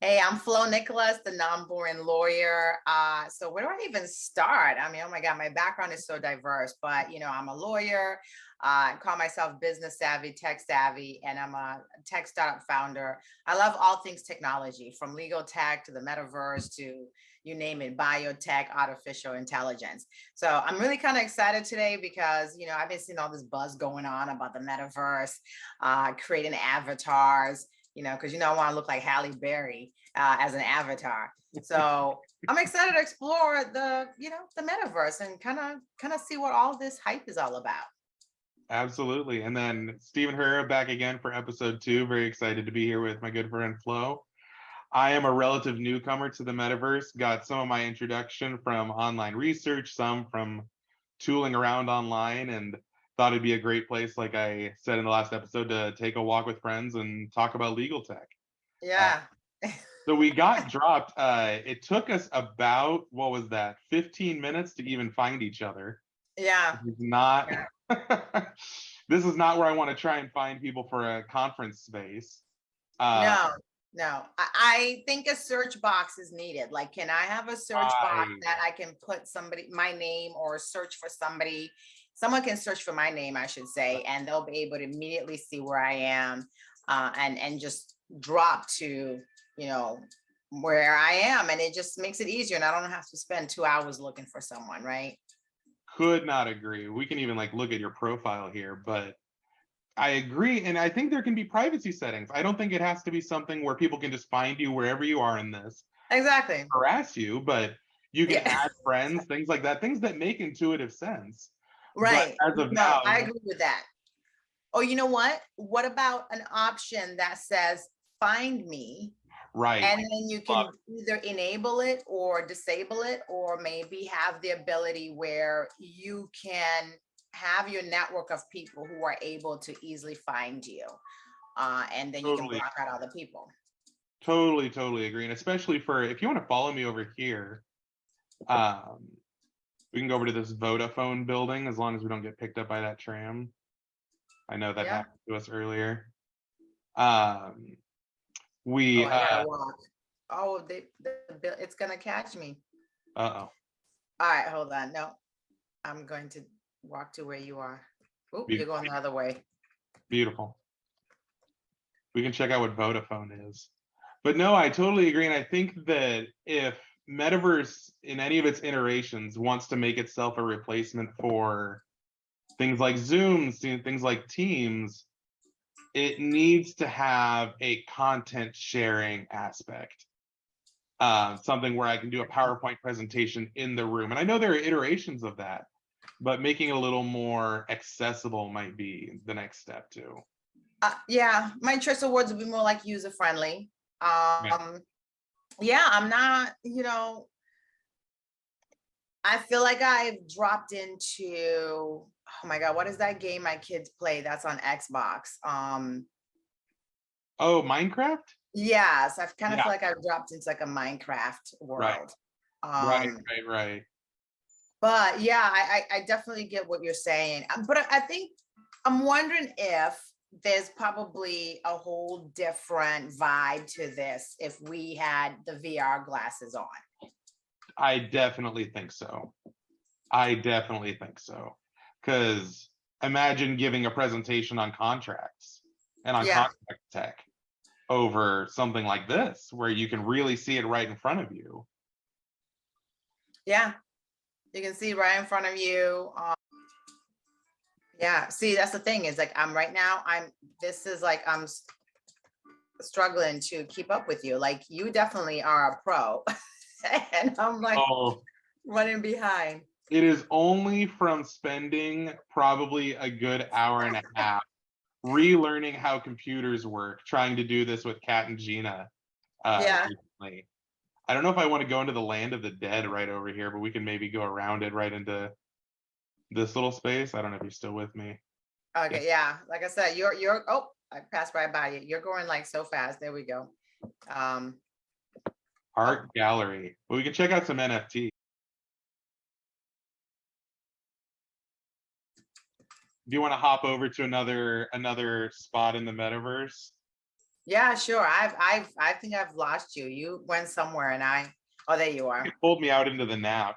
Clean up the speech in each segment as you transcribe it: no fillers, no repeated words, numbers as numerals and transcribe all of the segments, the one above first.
Hey, I'm Nicolas, the non-boring lawyer. So where do I even start? I mean, oh my God, my background is so diverse, but I'm a lawyer. I call myself business savvy, tech savvy, and I'm a tech startup founder. I love all things technology, from legal tech to the metaverse to you name it, biotech, artificial intelligence. So I'm really kind of excited today because I've been seeing all this buzz going on about the metaverse, creating avatars, because I want to look like Halle Berry as an avatar. So I'm excited to explore the metaverse and kind of see what all this hype is all about. Absolutely. And then Stephen Herrera back again for episode 2. Very excited to be here with my good friend Flo. I am a relative newcomer to the metaverse. Got some of my introduction from online research, some from tooling around online, and thought it'd be a great place, like I said in the last episode, to take a walk with friends and talk about legal tech. Uh, Yeah. so we got dropped. It took us about, what was that, 15 minutes to even find each other. Yeah. This is not Yeah. this is not where I want to try and find people for a conference space. Uh, No, no. I think a search box is needed. Like, can I have a search box I that I can put my name, or search for somebody? Someone can search for my name, I should say, and they'll be able to immediately see where I am, and just drop to, you know, where I am. And it just makes it easier. And I don't have to spend 2 hours looking for someone, right? could not agree. We can even like look at your profile here, but I agree. And I think there can be privacy settings. I don't think it has to be something where people can just find you wherever you are in this, Exactly. harass you, but you can Yeah. add friends, things like that, things that make intuitive sense. But Right. as of No, now, I agree with that. Oh, you know what? What about an option that says find me? right. And then you can either enable it or disable it, or maybe have the ability where you can have your network of people who are able to easily find you. And then you can Totally, block out other people. totally agree. And especially for if you want to follow me over here, um, we can go over to this Vodafone building as long as we don't get picked up by that tram. I know that Yeah. happened to us earlier. Um, Oh, we I gotta walk. Oh, it's gonna catch me. uh-oh, All right, hold on. No, I'm going to walk to where you are. Oh, you're beautiful, going the other way. beautiful. We can check out what Vodafone is. But no, I totally agree. And I think that if Metaverse in any of its iterations wants to make itself a replacement for things like Zoom, things like Teams, it needs to have a content sharing aspect. Something where I can do a PowerPoint presentation in the room. And I know there are iterations of that, but making it a little more accessible might be the next step too. Yeah, my choice of words would be more like user friendly. Yeah. Yeah, I'm not, I feel like I've dropped into, oh my God, what is that game my kids play that's on Xbox? Oh, Minecraft? Yes, I kind of Yeah. feel like I've dropped into like a Minecraft Right. world. Right. Um, Right. but yeah, I definitely get what you're saying. But I think I'm wondering if there's probably a whole different vibe to this if we had the VR glasses on. I definitely think so. I definitely think so. Because imagine giving a presentation on contracts and on Yeah, contract tech over something like this, where you can really see it right in front of you. yeah, you can see right in front of you. Yeah, see, that's the thing is like I'm right now, this is like struggling to keep up with you. Like you definitely are a pro. And I'm like Oh, running behind. it is only from spending probably a good hour and a half relearning how computers work, trying to do this with Kat and Gina Yeah. recently. I don't know if I want to go into the land of the dead right over here, but we can maybe go around it right into this little space. I don't know if you're still with me. Yeah. Okay. Yeah. Like I said, you're, oh, I passed right by you. You're going like so fast. There we go. Um, oh, Art gallery. Well, we can check out some NFT. Do you want to hop over to another spot in the metaverse? Yeah, sure. I think I've lost you. You went somewhere and oh, there you are. It pulled me out into the map.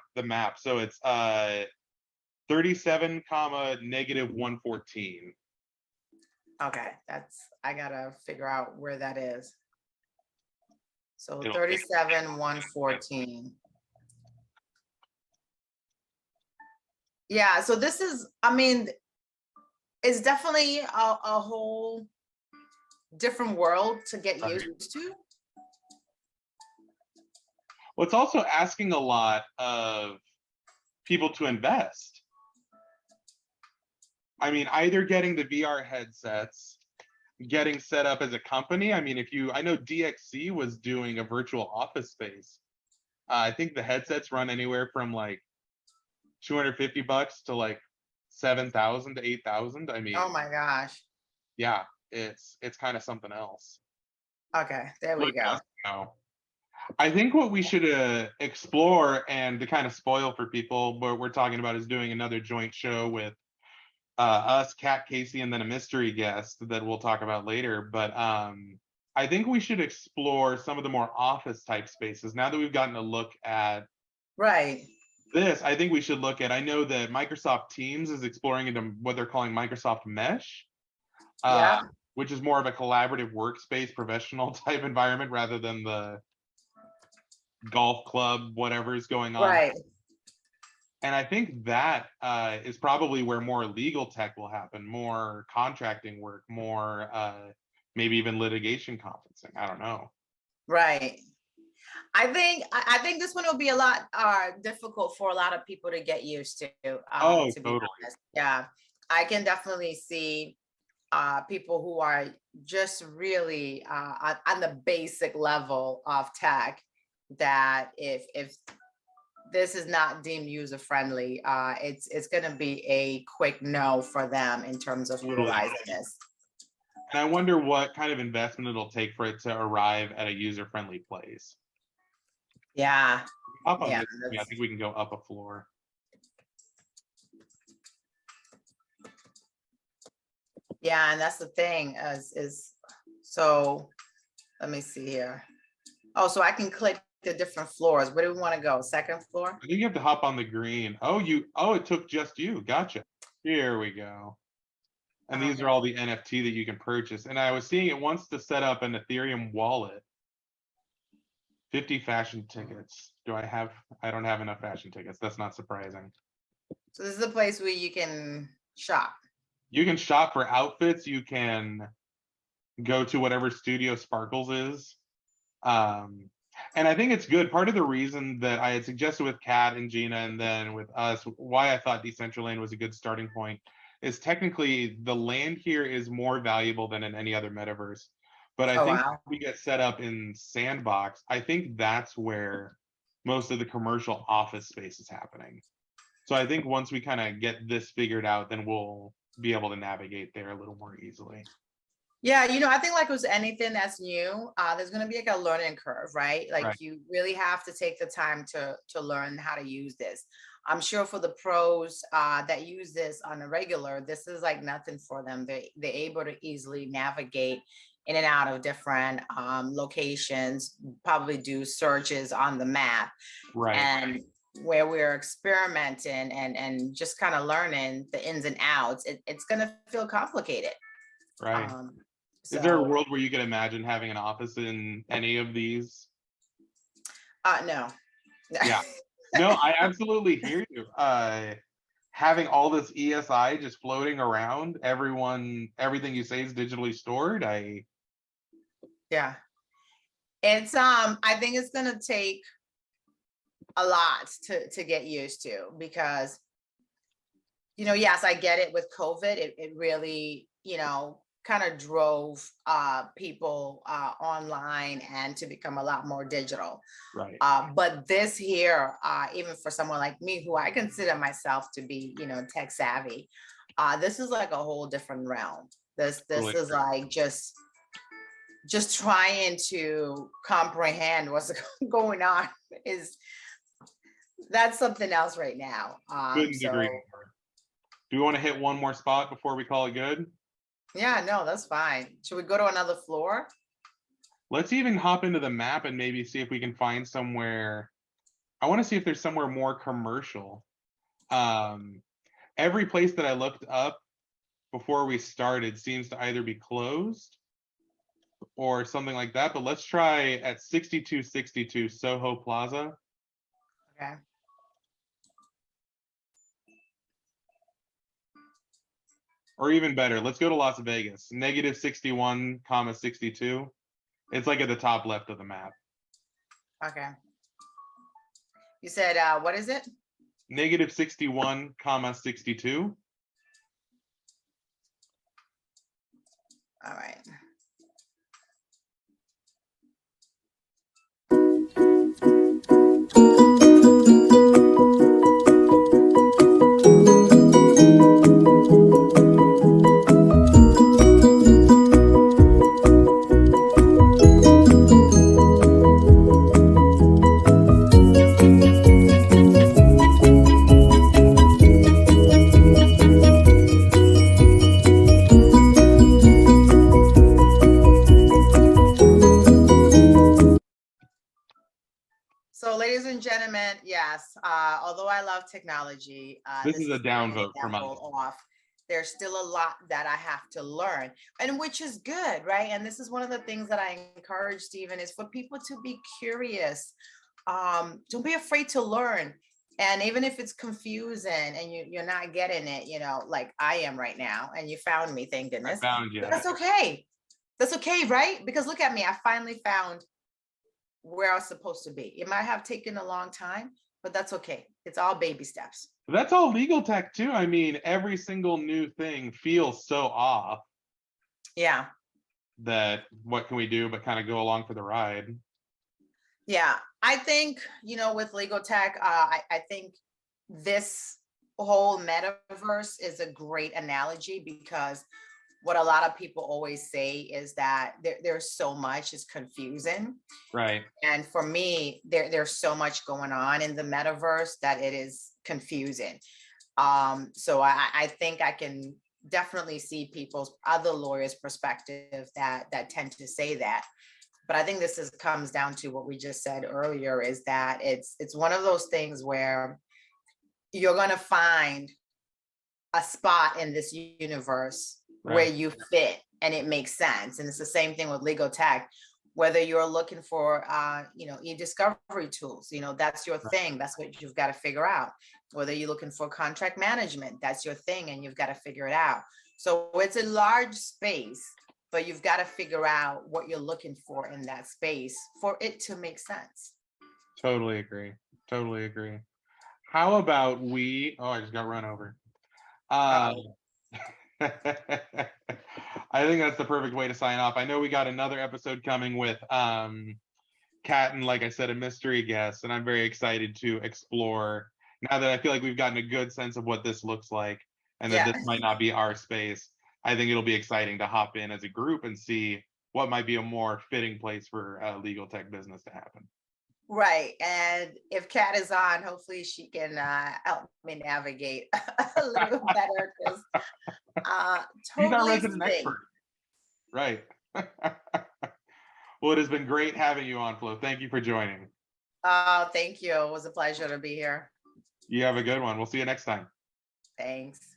So it's 37 comma negative 114. Okay, I gotta figure out where that is. So It'll take 37, 114. Yeah, so this is, I mean, it's definitely a whole different world to get right. used to. Well, it's also asking a lot of people to invest. I mean, either getting the VR headsets, getting set up as a company. I mean, I know DXC was doing a virtual office space. I think the headsets run anywhere from like $250 to like 7,000 to 8,000. I Oh mean, my gosh. yeah, it's kind of something else. Okay, there we Look at go. us now. I think what we should explore, and to kind of spoil for people, what we're talking about is doing another joint show with us, Kat, Casey, and then a mystery guest that we'll talk about later. But I think we should explore some of the more office type spaces. Now that we've gotten a look at Right. this, I think we should look at, I know that Microsoft Teams is exploring into what they're calling Microsoft Mesh, Yeah. which is more of a collaborative workspace, professional type environment rather than the golf club, whatever is going on. Right. And I think that is probably where more legal tech will happen, more contracting work, more maybe even litigation conferencing. I don't know. Right. I think this one will be a lot difficult for a lot of people to get used Oh, to be totally. honest. Yeah. I can definitely see people who are just really on the basic level of tech that if this is not deemed user friendly, it's going to be a quick no for them in terms of Totally. utilizing this. And I wonder what kind of investment it'll take for it to arrive at a user-friendly place. Yeah, Up on yeah, this, I think we can go up a floor. yeah, and that's the thing is so. Let me see here. Oh, so I can click the different floors. Where do we want to go? Second floor? I think you have to hop on the green. Oh, it took just you. Gotcha. Here we go. And these Okay. are all the NFT that you can purchase. And I was seeing it wants to set up an Ethereum wallet. 50 fashion tickets. I don't have enough fashion tickets. That's not surprising. So this is a place where you can shop. You can shop for outfits. You can go to whatever Studio Sparkles is. And I think it's good. Part of the reason that I had suggested with Kat and Gina and then with us, why I thought Decentraland was a good starting point is technically the land here is more valuable than in any other metaverse. But I Oh think wow. we get set up in Sandbox. I think that's where most of the commercial office space is happening. So I think once we kind of get this figured out, then we'll be able to navigate there a little more easily. Yeah, I think like with anything that's new, there's going to be like a learning curve, right? Like Right. you really have to take the time to learn how to use this. I'm sure for the pros that use this on a regular, this is like nothing for them. They're able to easily navigate in and out of different locations, probably do searches on the map, Right. and where we're experimenting and just kind of learning the ins and outs, it's going to feel complicated. Right. Is there a So world where you could imagine having an office in any of these? no. Yeah. No, I absolutely hear you. Having all this ESI just floating around, everything you say is digitally stored. Yeah. It's I think it's gonna take a lot to get used to because yes, I get it with COVID. It really, kind of drove people online and to become a lot more digital. Right. But this here, even for someone like me, who I consider myself to be, tech savvy, this is like a whole different realm. This Totally. is like just trying to comprehend what's going on that's something else right now. Couldn't agree more. Do we want to hit one more spot before we call it good? Yeah, no, that's fine. Should we go to another floor? Let's even hop into the map and maybe see if we can find somewhere. I want to see if there's somewhere more commercial. Every place that I looked up before we started seems to either be closed or something like that. But let's try at 6262 Soho Plaza. Okay. Or even better, let's go to Las Vegas. Negative 61, comma 62. It's like at the top left of the map. Okay. You said, what is it? Negative 61, comma 62. All right. So, ladies and gentlemen, yes, although I love technology, This this is a is down throwing the vote from us. devil off. There's still a lot that I have to learn, and which is good, right? And this is one of the things that I encourage, Stephen, is for people to be curious. Don't be afraid to learn. And even if it's confusing and you're not getting it, like I am right now, and you found me, thank I goodness. found you. But that's okay. That's okay, right? Because look at me, I finally found where I was supposed to be. It might have taken a long time, but that's okay. It's all baby steps. That's all legal tech too. I mean, every single new thing feels so off Yeah. that what can we do but kind of go along for the ride? Yeah. I think, with legal tech, I think this whole metaverse is a great analogy because what a lot of people always say is that there's so much, it's confusing. Right. And for me, there's so much going on in the metaverse that it is confusing. So I think I can definitely see people's other lawyers' perspective that tend to say that. But I think comes down to what we just said earlier, is that it's one of those things where you're gonna find a spot in this universe where Right. you fit and it makes sense. And it's the same thing with legal tech. Whether you're looking for, e-discovery tools, that's your thing. That's what you've got to figure out. Whether you're looking for contract management, that's your thing, and you've got to figure it out. So it's a large space, but you've got to figure out what you're looking for in that space for it to make sense. Totally agree. Totally agree. How about we? Oh, I just got run over. I think that's the perfect way to sign off. I know we got another episode coming with Kat and, like I said, a mystery guest, and I'm very excited to explore now that I feel like we've gotten a good sense of what this looks like and that Yeah. this might not be our space. I think it'll be exciting to hop in as a group and see what might be a more fitting place for legal tech business to happen. Right. And if Kat is on, hopefully she can help me navigate a little better, because She's our totally resident thing. expert. Right. Well, it has been great having you on, Flo. Thank you for joining. Thank you. It was a pleasure to be here. You have a good one. We'll see you next time. Thanks.